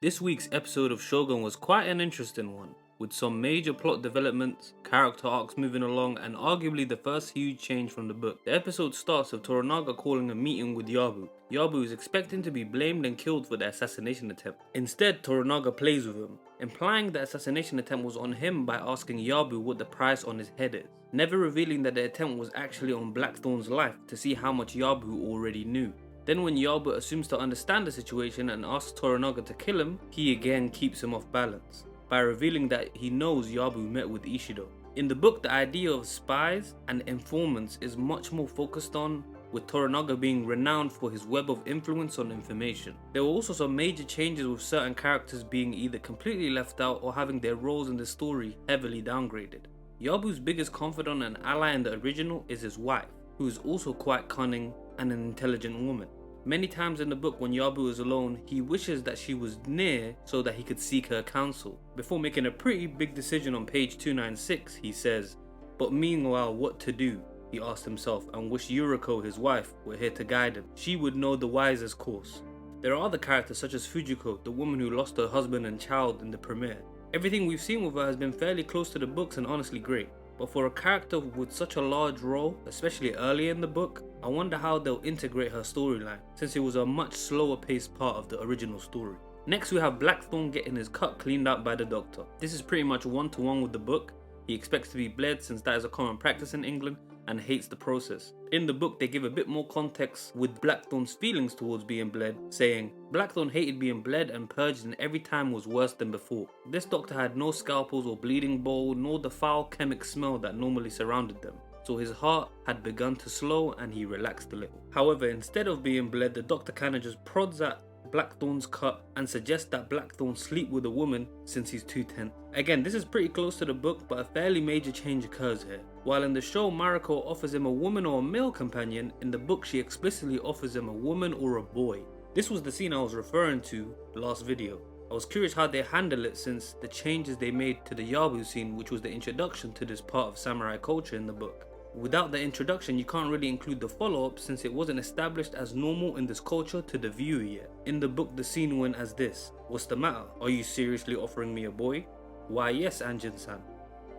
This week's episode of Shogun was quite an interesting one, with some major plot developments, character arcs moving along, and arguably the first huge change from the book. The episode starts with Toranaga calling a meeting with Yabu. Yabu is expecting to be blamed and killed for the assassination attempt. Instead, Toranaga plays with him, implying the assassination attempt was on him by asking Yabu what the price on his head is, never revealing that the attempt was actually on Blackthorne's life to see how much Yabu already knew. Then when Yabu assumes to understand the situation and asks Toranaga to kill him, he again keeps him off balance, by revealing that he knows Yabu met with Ishido. In the book, the idea of spies and informants is much more focused on, with Toranaga being renowned for his web of influence on information. There were also some major changes with certain characters being either completely left out or having their roles in the story heavily downgraded. Yabu's biggest confidant and ally in the original is his wife, who is also quite cunning and an intelligent woman. Many times in the book when Yabu is alone, he wishes that she was near so that he could seek her counsel. Before making a pretty big decision on page 296, he says, "But meanwhile, what to do?" he asked himself, and wished Yuriko, his wife, were here to guide him. She would know the wisest course. There are other characters such as Fujiko, the woman who lost her husband and child in the premiere. Everything we've seen with her has been fairly close to the books and honestly great. But for a character with such a large role, especially early in the book, I wonder how they'll integrate her storyline, since it was a much slower paced part of the original story. Next we have Blackthorne getting his cut cleaned out by the doctor. This is pretty much one-to-one with the book. He expects to be bled since that is a common practice in England and hates the process. In the book they give a bit more context with Blackthorne's feelings towards being bled, saying, "Blackthorne hated being bled and purged and every time was worse than before. This doctor had no scalpels or bleeding bowl nor the foul chemic smell that normally surrounded them. So his heart had begun to slow and he relaxed a little." However, instead of being bled, the doctor kinda just prods at Blackthorne's cut and suggests that Blackthorne sleep with a woman since he's too tense. Again, this is pretty close to the book, but a fairly major change occurs here. While in the show Mariko offers him a woman or a male companion, in the book she explicitly offers him a woman or a boy. This was the scene I was referring to last video. I was curious how they handle it since the changes they made to the Yabu scene, which was the introduction to this part of samurai culture in the book. Without the introduction, you can't really include the follow-up since it wasn't established as normal in this culture to the viewer yet. In the book, the scene went as this: "What's the matter? Are you seriously offering me a boy?" "Why yes, Anjin-san."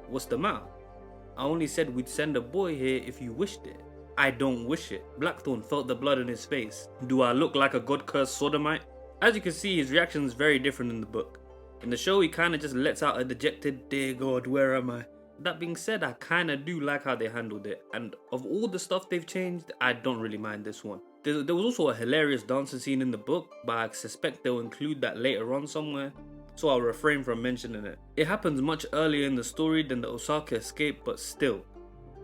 "What's the matter? I only said we'd send a boy here if you wished it." "I don't wish it." Blackthorne felt the blood in his face. "Do I look like a god-cursed sodomite?" As you can see, his reaction is very different in the book. In the show, he kinda just lets out a dejected, "Dear God, where am I?" That being said, I kinda do like how they handled it, and of all the stuff they've changed, I don't really mind this one. There was also a hilarious dancing scene in the book, but I suspect they'll include that later on somewhere, so I'll refrain from mentioning it. It happens much earlier in the story than the Osaka Escape, but still,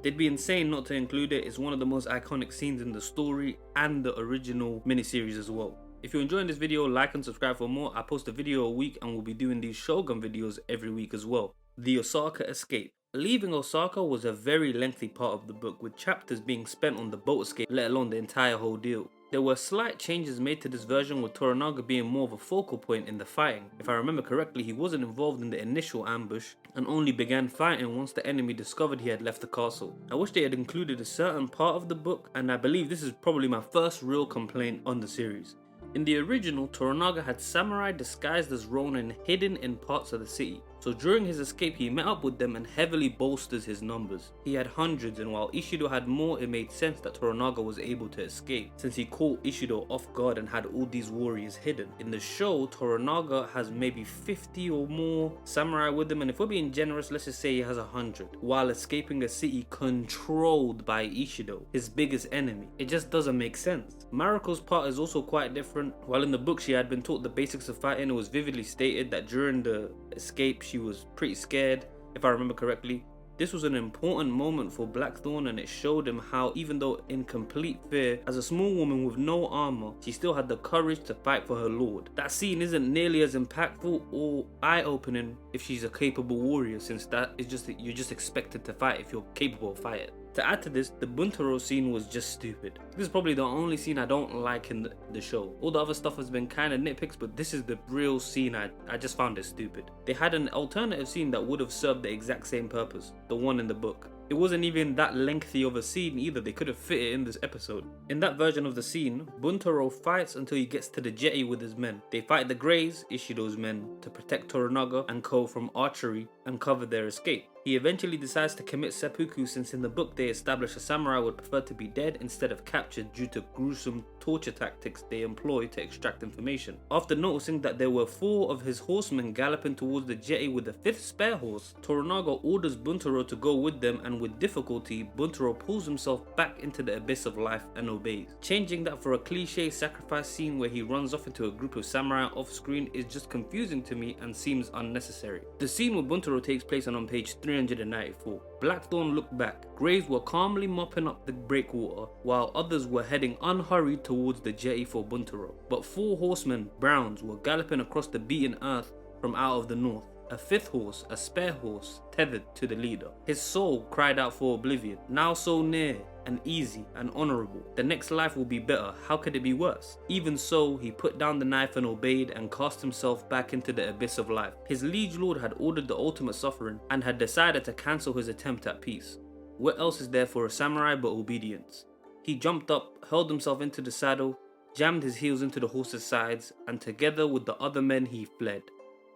they'd be insane not to include it. It's one of the most iconic scenes in the story and the original miniseries as well. If you're enjoying this video, like and subscribe for more. I post a video a week and we'll be doing these Shogun videos every week as well. The Osaka Escape. Leaving Osaka was a very lengthy part of the book, with chapters being spent on the boat escape, let alone the entire whole deal. There were slight changes made to this version, with Toranaga being more of a focal point in the fighting. If I remember correctly, he wasn't involved in the initial ambush and only began fighting once the enemy discovered he had left the castle. I wish they had included a certain part of the book, and I believe this is probably my first real complaint on the series. In the original, Toranaga had samurai disguised as ronin hidden in parts of the city, so during his escape he met up with them and heavily bolsters his numbers. He had hundreds, and while Ishido had more, it made sense that Toranaga was able to escape, since he caught Ishido off guard and had all these warriors hidden. In the show, Toranaga has maybe 50 or more samurai with him, and if we're being generous, let's just say he has 100, while escaping a city controlled by Ishido, his biggest enemy. It just doesn't make sense. Mariko's part is also quite different. While in the book she had been taught the basics of fighting, it was vividly stated that during the escape she was pretty scared, if I remember correctly. This was an important moment for Blackthorne, and it showed him how, even though in complete fear, as a small woman with no armor, she still had the courage to fight for her lord. That scene isn't nearly as impactful or eye-opening if she's a capable warrior, since that is just, you're just expected to fight if you're capable of fighting. To add to this, the Buntaro scene was just stupid. This is probably the only scene I don't like in the show. All the other stuff has been kind of nitpicks, but this is the real scene I just found it stupid. They had an alternative scene that would have served the exact same purpose, the one in the book. It wasn't even that lengthy of a scene either, they could have fit it in this episode. In that version of the scene, Buntaro fights until he gets to the jetty with his men. They fight the Greys, Ishido's men, to protect Toranaga and Co from archery and cover their escape. He eventually decides to commit seppuku since in the book they establish a samurai would prefer to be dead instead of captured due to gruesome torture tactics they employ to extract information. After noticing that there were 4 of his horsemen galloping towards the jetty with a 5th spare horse, Toranaga orders Buntaro to go with them, and with difficulty, Buntaro pulls himself back into the abyss of life and obeys. Changing that for a cliche sacrifice scene where he runs off into a group of samurai off screen is just confusing to me and seems unnecessary. The scene with Buntaro takes place on page 394. Blackthorne looked back. Greys were calmly mopping up the breakwater, while others were heading unhurried towards the jetty for Buntaro. But 4 horsemen, Browns, were galloping across the beaten earth from out of the north. A 5th horse, a spare horse, tethered to the leader. His soul cried out for oblivion. Now so near, and easy, and honourable. The next life will be better, how could it be worse? Even so, he put down the knife and obeyed, and cast himself back into the abyss of life. His liege lord had ordered the ultimate suffering, and had decided to cancel his attempt at peace. What else is there for a samurai but obedience? He jumped up, hurled himself into the saddle, jammed his heels into the horse's sides, and together with the other men he fled.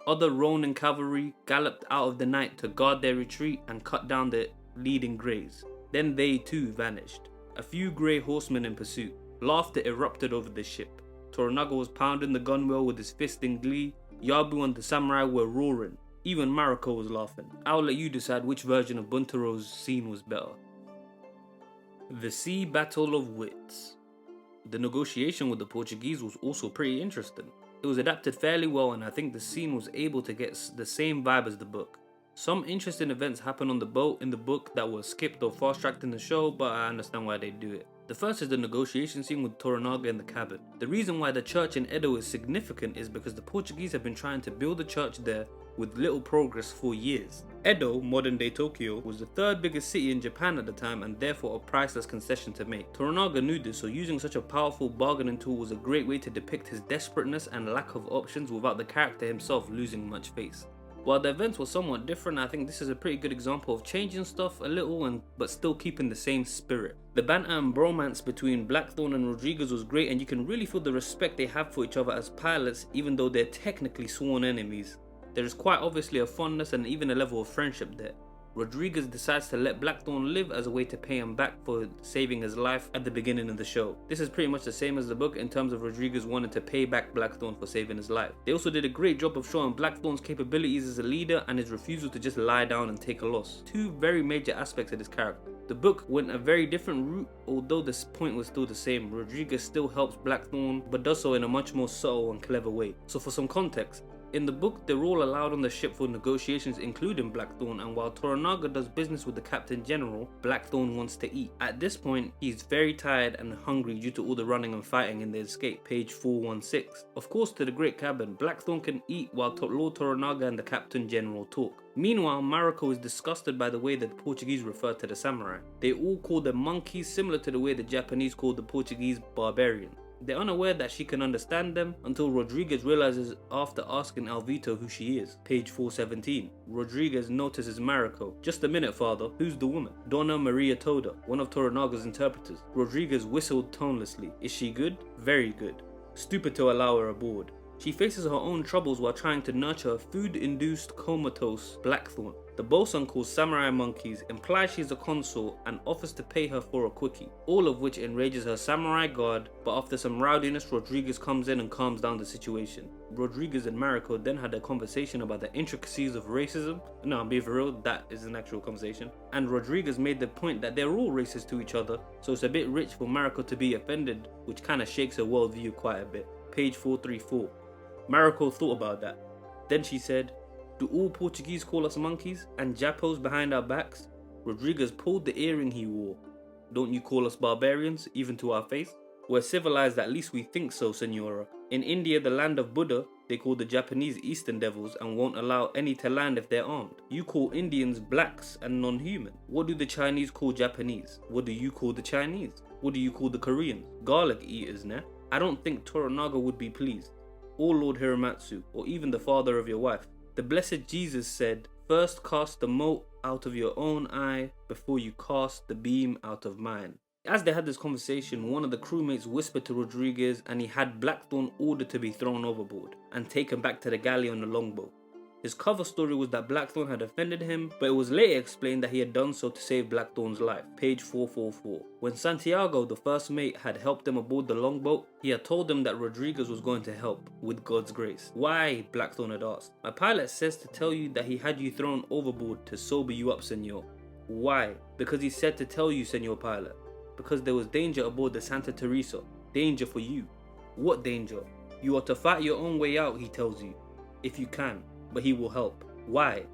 Other Ronin cavalry galloped out of the night to guard their retreat and cut down the leading Greys. Then they too vanished. A few grey horsemen in pursuit. Laughter erupted over the ship. Toranaga was pounding the gunwale with his fist in glee. Yabu and the samurai were roaring. Even Mariko was laughing. I'll let you decide which version of Buntaro's scene was better. The Sea Battle of Wits. The negotiation with the Portuguese was also pretty interesting. It was adapted fairly well, and I think the scene was able to get the same vibe as the book. Some interesting events happen on the boat in the book that were skipped or fast-tracked in the show, but I understand why they do it. The first is the negotiation scene with Toranaga in the cabin. The reason why the church in Edo is significant is because the Portuguese have been trying to build a church there with little progress for years. Edo, modern-day Tokyo, was the 3rd biggest city in Japan at the time and therefore a priceless concession to make. Toranaga knew this, so using such a powerful bargaining tool was a great way to depict his desperateness and lack of options without the character himself losing much face. While the events were somewhat different, I think this is a pretty good example of changing stuff a little but still keeping the same spirit. The banter and bromance between Blackthorne and Rodrigues was great, and you can really feel the respect they have for each other as pilots even though they're technically sworn enemies. There is quite obviously a fondness and even a level of friendship there. Rodrigues decides to let Blackthorne live as a way to pay him back for saving his life at the beginning of the show. This is pretty much the same as the book in terms of Rodrigues wanting to pay back Blackthorne for saving his life. They also did a great job of showing Blackthorne's capabilities as a leader and his refusal to just lie down and take a loss. 2 very major aspects of this character. The book went a very different route, although this point was still the same. Rodrigues still helps Blackthorne, but does so in a much more subtle and clever way. So for some context, in the book, they're all allowed on the ship for negotiations, including Blackthorne, and while Toranaga does business with the Captain General, Blackthorne wants to eat. At this point, he's very tired and hungry due to all the running and fighting in the escape, page 416. Of course, to the Great Cabin, Blackthorne can eat while Lord Toranaga and the Captain General talk. Meanwhile, Mariko is disgusted by the way that the Portuguese refer to the samurai. They all call them monkeys, similar to the way the Japanese call the Portuguese barbarians. They're unaware that she can understand them until Rodrigues realizes after asking Alvito who she is. Page 417. Rodrigues notices Mariko. Just a minute, father. Who's the woman? Donna Maria Toda, one of Toranaga's interpreters. Rodrigues whistled tonelessly. Is she good? Very good. Stupid to allow her aboard. She faces her own troubles while trying to nurture a food-induced comatose Blackthorne. The bosun calls samurai monkeys, implies she's a consort, and offers to pay her for a quickie, all of which enrages her samurai guard, but after some rowdiness, Rodrigues comes in and calms down the situation. Rodrigues and Mariko then had a conversation about the intricacies of racism. No, I'm being for real, that is an actual conversation. And Rodrigues made the point that they're all racist to each other, so it's a bit rich for Mariko to be offended, which kinda shakes her worldview quite a bit. Page 434. Mariko thought about that. Then she said, do all Portuguese call us monkeys and Japos behind our backs? Rodrigues pulled the earring he wore. Don't you call us barbarians, even to our face? We're civilized, at least we think so, senora. In India, the land of Buddha, they call the Japanese Eastern Devils and won't allow any to land if they're armed. You call Indians blacks and non-human. What do the Chinese call Japanese? What do you call the Chinese? What do you call the Koreans? Garlic eaters, nah? I don't think Toranaga would be pleased, or Lord Hiramatsu, or even the father of your wife. The blessed Jesus said, "First cast the mote out of your own eye before you cast the beam out of mine." As they had this conversation, one of the crewmates whispered to Rodrigues and he had Blackthorne ordered to be thrown overboard and taken back to the galley on the longboat. His cover story was that Blackthorne had offended him, but it was later explained that he had done so to save Blackthorne's life, page 444. When Santiago, the first mate, had helped them aboard the longboat, he had told them that Rodrigues was going to help, with God's grace. Why? Blackthorne had asked. My pilot says to tell you that he had you thrown overboard to sober you up, senor. Why? Because he said to tell you, senor pilot. Because there was danger aboard the Santa Teresa. Danger for you. What danger? You are to fight your own way out, he tells you. If you can, but he will help. Why?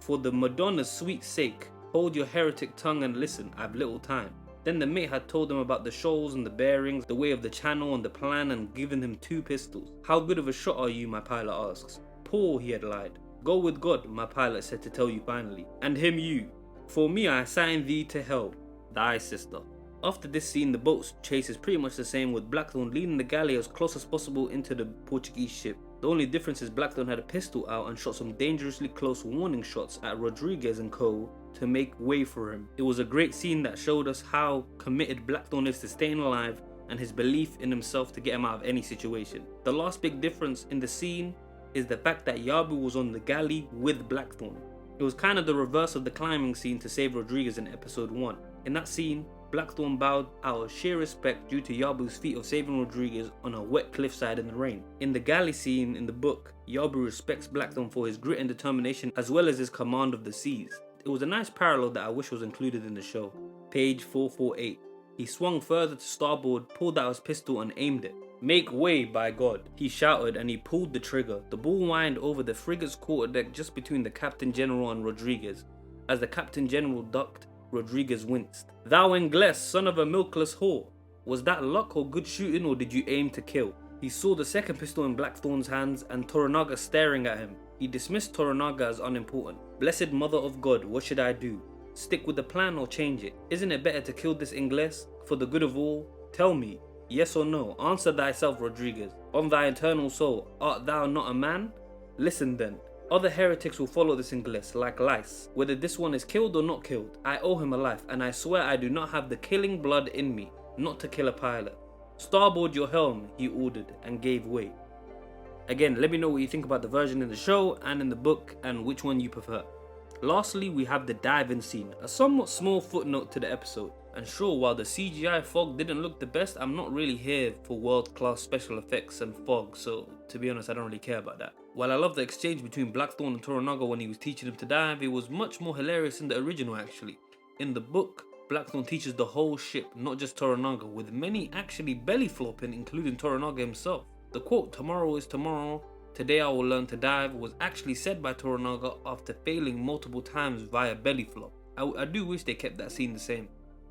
For the Madonna's sweet sake, hold your heretic tongue and listen, I've little time. Then the mate had told them about the shoals and the bearings, the way of the channel and the plan, and given him 2 pistols. How good of a shot are you, my pilot asks. Poor, he had lied. Go with God, my pilot said to tell you finally. And him you. For me I assign thee to hell. Thy sister. After this scene, the boat's chase is pretty much the same, with Blackthorne leading the galley as close as possible into the Portuguese ship. The only difference is Blackthorne had a pistol out and shot some dangerously close warning shots at Rodrigues and co. to make way for him. It was a great scene that showed us how committed Blackthorne is to staying alive and his belief in himself to get him out of any situation. The last big difference in the scene is the fact that Yabu was on the galley with Blackthorne. It was kind of the reverse of the climbing scene to save Rodrigues in episode 1. In that scene, Blackthorne bowed out of sheer respect due to Yabu's feat of saving Rodrigues on a wet cliffside in the rain. In the galley scene in the book, Yabu respects Blackthorne for his grit and determination as well as his command of the seas. It was a nice parallel that I wish was included in the show. Page 448. He swung further to starboard, pulled out his pistol and aimed it. Make way, by God, he shouted, and he pulled the trigger. The ball whined over the frigate's quarterdeck just between the Captain General and Rodrigues. As the Captain General ducked, Rodrigues winced. Thou Inglés, son of a milkless whore. Was that luck or good shooting, or did you aim to kill? He saw the second pistol in Blackthorne's hands and Toranaga staring at him. He dismissed Toranaga as unimportant. Blessed mother of God, what should I do? Stick with the plan or change it? Isn't it better to kill this Inglés for the good of all? Tell me, yes or no? Answer thyself, Rodrigues. On thy eternal soul, art thou not a man? Listen then. Other heretics will follow this Inglés like lice. Whether this one is killed or not killed, I owe him a life, and I swear I do not have the killing blood in me, not to kill a pilot. Starboard your helm, he ordered, and gave way. Again, let me know what you think about the version in the show and in the book, and which one you prefer. Lastly, we have the dive-in scene, a somewhat small footnote to the episode. And sure, while the CGI fog didn't look the best, I'm not really here for world-class special effects and fog, so to be honest, I don't really care about that. While I love the exchange between Blackthorne and Toranaga when he was teaching him to dive, it was much more hilarious in the original actually. In the book, Blackthorne teaches the whole ship, not just Toranaga, with many actually belly flopping, including Toranaga himself. The quote, "Tomorrow is tomorrow, today I will learn to dive," was actually said by Toranaga after failing multiple times via belly flop. I do wish they kept that scene the same.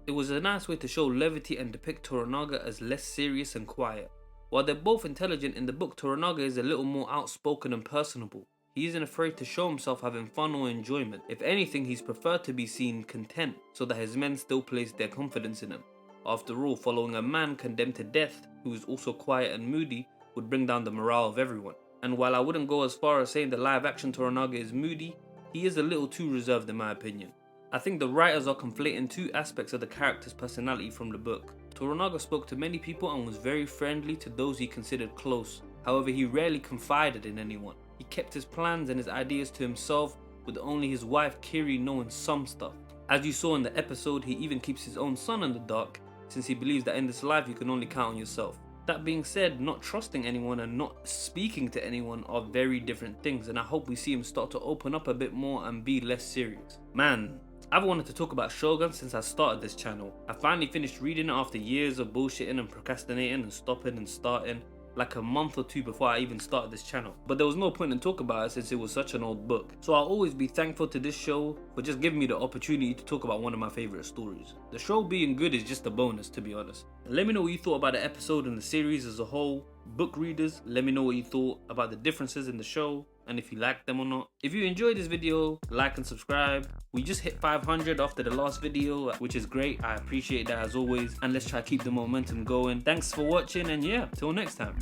It was a nice way to show levity and depict Toranaga as less serious and quiet. While they're both intelligent, in the book Toranaga is a little more outspoken and personable. He isn't afraid to show himself having fun or enjoyment. If anything, he's preferred to be seen content, so that his men still place their confidence in him. After all, following a man condemned to death, who is also quiet and moody, would bring down the morale of everyone. And while I wouldn't go as far as saying the live action Toranaga is moody, he is a little too reserved in my opinion. I think the writers are conflating 2 aspects of the character's personality from the book. Toranaga spoke to many people and was very friendly to those he considered close. However, he rarely confided in anyone. He kept his plans and his ideas to himself, with only his wife Kiri knowing some stuff. As you saw in the episode, he even keeps his own son in the dark, since he believes that in this life you can only count on yourself. That being said, not trusting anyone and not speaking to anyone are very different things, and I hope we see him start to open up a bit more and be less serious. Man, I've wanted to talk about Shogun since I started this channel. I finally finished reading it after years of bullshitting and procrastinating and stopping and starting, like a month or two before I even started this channel. But there was no point in talking about it since it was such an old book. So I'll always be thankful to this show for just giving me the opportunity to talk about one of my favorite stories. The show being good is just a bonus, to be honest. Let me know what you thought about the episode and the series as a whole. Book readers, let me know what you thought about the differences in the show and if you liked them or not. If you enjoyed this video, like and subscribe. We just hit 500 after the last video, which is great. I appreciate that as always, and let's try to keep the momentum going. Thanks for watching, and yeah, till next time.